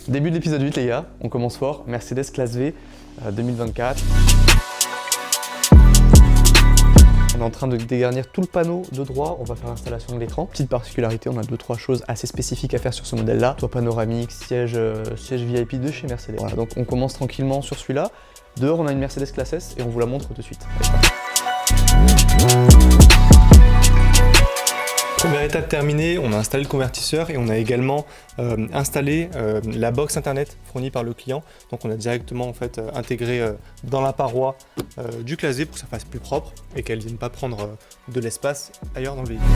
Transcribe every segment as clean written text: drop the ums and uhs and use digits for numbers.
Début de l'épisode 8 les gars, on commence fort, Mercedes classe V 2024. On est en train de dégarnir tout le panneau de droit, on va faire l'installation de l'écran. Petite particularité, on a 2-3 choses assez spécifiques à faire sur ce modèle-là. Toit panoramique, siège VIP de chez Mercedes. Voilà, donc on commence tranquillement sur celui-là. Dehors, on a une Mercedes classe S et on vous la montre tout de suite. Première étape terminée, on a installé le convertisseur et on a également installé la box internet fournie par le client. Donc on a directement en fait intégré dans la paroi du classe V pour que ça fasse plus propre et qu'elle ne vienne pas prendre de l'espace ailleurs dans le véhicule.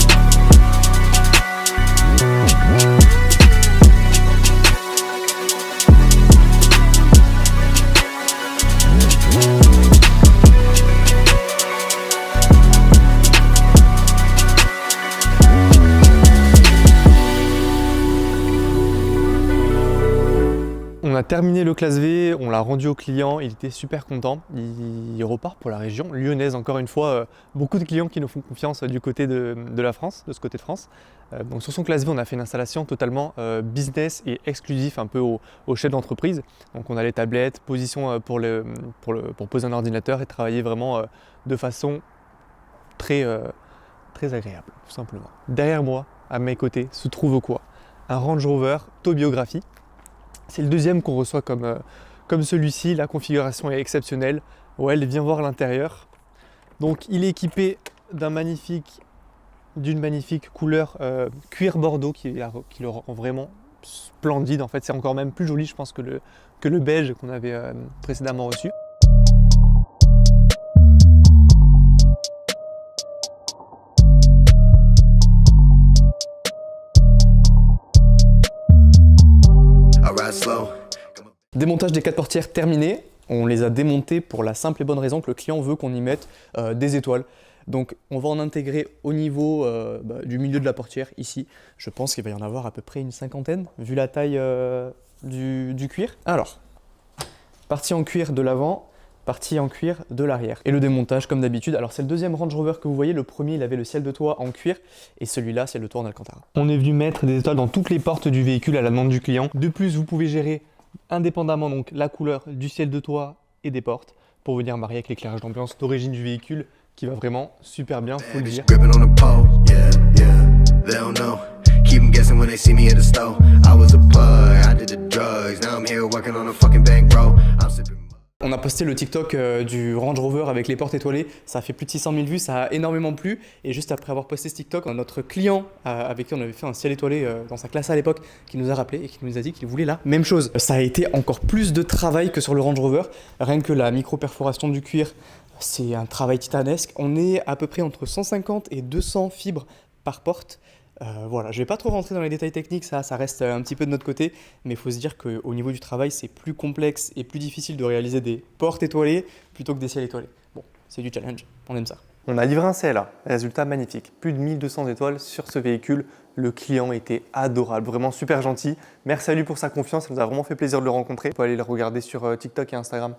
On a terminé le classe V, on l'a rendu au client, il était super content, il repart pour la région lyonnaise encore une fois, beaucoup de clients qui nous font confiance du côté de la France, de ce côté de France. Donc sur son classe V on a fait une installation totalement business et exclusif un peu au chef d'entreprise. Donc on a les tablettes, position pour poser un ordinateur et travailler vraiment de façon très agréable tout simplement. Derrière moi, à mes côtés, se trouve quoi? Un Range Rover Tobiographie. C'est le deuxième qu'on reçoit comme celui-ci, la configuration est exceptionnelle. Ouais, viens voir l'intérieur. Donc il est équipé d'une magnifique couleur cuir bordeaux qui le rend vraiment splendide. En fait, c'est encore même plus joli, je pense, que le beige qu'on avait précédemment reçu. Démontage des 4 portières terminé. On les a démontées pour la simple et bonne raison que le client veut qu'on y mette des étoiles. Donc on va en intégrer au niveau du milieu de la portière ici. Je pense qu'il va y en avoir à peu près une cinquantaine vu la taille du cuir. Alors, partie en cuir de l'avant, partie en cuir de l'arrière. Et le démontage comme d'habitude. Alors c'est le deuxième Range Rover que vous voyez. Le premier il avait le ciel de toit en cuir et celui-là c'est le toit en Alcantara. On est venu mettre des étoiles dans toutes les portes du véhicule à la demande du client. De plus vous pouvez gérer indépendamment donc la couleur du ciel de toit et des portes pour venir marier avec l'éclairage d'ambiance d'origine du véhicule qui va vraiment super bien, faut le dire. On a posté le TikTok du Range Rover avec les portes étoilées, ça a fait plus de 600 000 vues, ça a énormément plu. Et juste après avoir posté ce TikTok, notre client avec qui on avait fait un ciel étoilé dans sa classe à l'époque, qui nous a rappelé et qui nous a dit qu'il voulait la même chose. Ça a été encore plus de travail que sur le Range Rover, rien que la micro-perforation du cuir, c'est un travail titanesque. On est à peu près entre 150 et 200 fibres par porte. Voilà, je ne vais pas trop rentrer dans les détails techniques, ça reste un petit peu de notre côté, mais il faut se dire qu'au niveau du travail, c'est plus complexe et plus difficile de réaliser des portes étoilées plutôt que des ciels étoilés. Bon, c'est du challenge, on aime ça. On a livré un CLA, résultat magnifique, plus de 1200 étoiles sur ce véhicule. Le client était adorable, vraiment super gentil. Merci à lui pour sa confiance, ça nous a vraiment fait plaisir de le rencontrer. On peut aller le regarder sur TikTok et Instagram,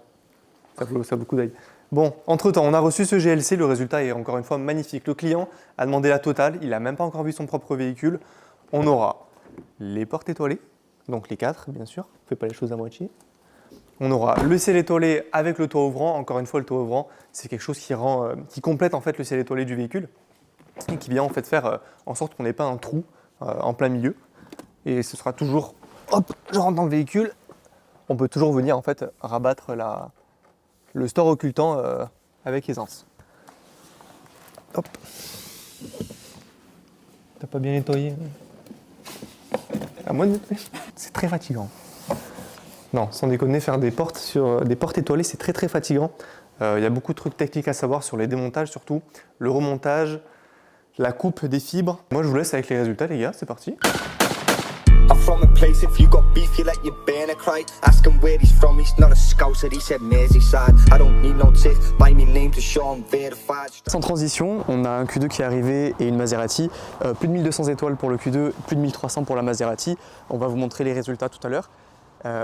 ça vaut beaucoup d'œil. Bon, entre-temps, on a reçu ce GLC, le résultat est encore une fois magnifique. Le client a demandé la totale, il n'a même pas encore vu son propre véhicule. On aura les portes étoilées, donc les 4 bien sûr, on ne fait pas les choses à moitié. On aura le ciel étoilé avec le toit ouvrant. Encore une fois, le toit ouvrant, c'est quelque chose qui complète en fait le ciel étoilé du véhicule et qui vient en fait faire en sorte qu'on n'ait pas un trou en plein milieu. Et ce sera toujours, hop, je rentre dans le véhicule, on peut toujours venir en fait rabattre le store occultant avec aisance. Hop. T'as pas bien nettoyé? À moi de nettoyer. C'est très fatigant. Non, sans déconner, faire des portes étoilées, c'est très fatigant. Il y a beaucoup de trucs techniques à savoir sur les démontages surtout, le remontage, la coupe des fibres. Moi je vous laisse avec les résultats les gars, c'est parti. From a place if you got beef you let your banner cry ask him where he's from he's not a scouser he said Merseyside I don't need no tick buy me name to show I'm verified. Sans transition, on a un Q2 qui est arrivé et une Maserati, plus de 1200 étoiles pour le Q2, plus de 1300 pour la Maserati. On va vous montrer les résultats tout à l'heure.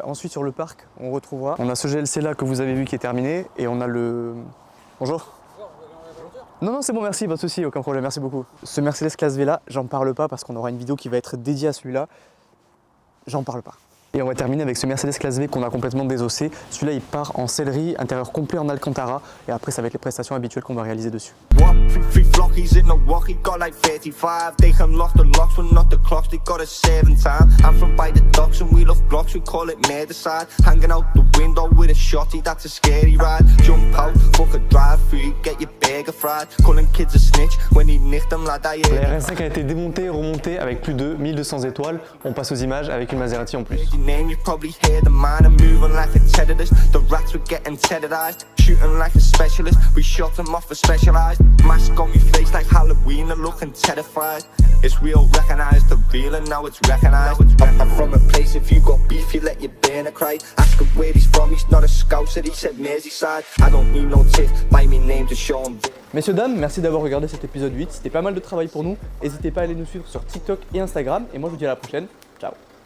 Ensuite sur le parc, on retrouvera, on a ce GLC là que vous avez vu qui est terminé et on a le... Bonjour. Non, c'est bon, merci, pas de souci, aucun problème, merci beaucoup. Ce Mercedes classe V là, j'en parle pas parce qu'on aura une vidéo qui va être dédiée à celui-là. J'en parle pas. Et on va terminer avec ce Mercedes classe V qu'on a complètement désossé. Celui-là, il part en sellerie, intérieur complet en Alcantara. Et après, ça va être les prestations habituelles qu'on va réaliser dessus. Three flockies in a walkie, got like 35. They can lock the locks, but not the clocks, they got a 7 time. I'm from by the docks and we love blocks, we call it Meadowside. Hanging out the window with a shotty, that's a scary ride. Jump out, fuck a drive through, get your burger fried. Calling kids a snitch when he nicked them like that. La RS5 a été démontée et remontée avec plus de 1200 étoiles. On passe aux images avec une Maserati en plus. Name, you probably hear the man and moving like a terrorist. The rats were getting terrorized, shooting like a specialist. We shot them off for specialized. Mask on me face like Halloween, they're looking terrified. It's real, recognized the real and now it's recognized. I'm from a place, if you got beef, you let your burner cry. Ask him where he's from, he's not a Scouser, he said Merseyside. I don't need no tip, buy me name to show him. Messieurs, dames, merci d'avoir regardé cet épisode 8. C'était pas mal de travail pour nous. N'hésitez pas à aller nous suivre sur TikTok et Instagram. Et moi, je vous dis à la prochaine. Ciao.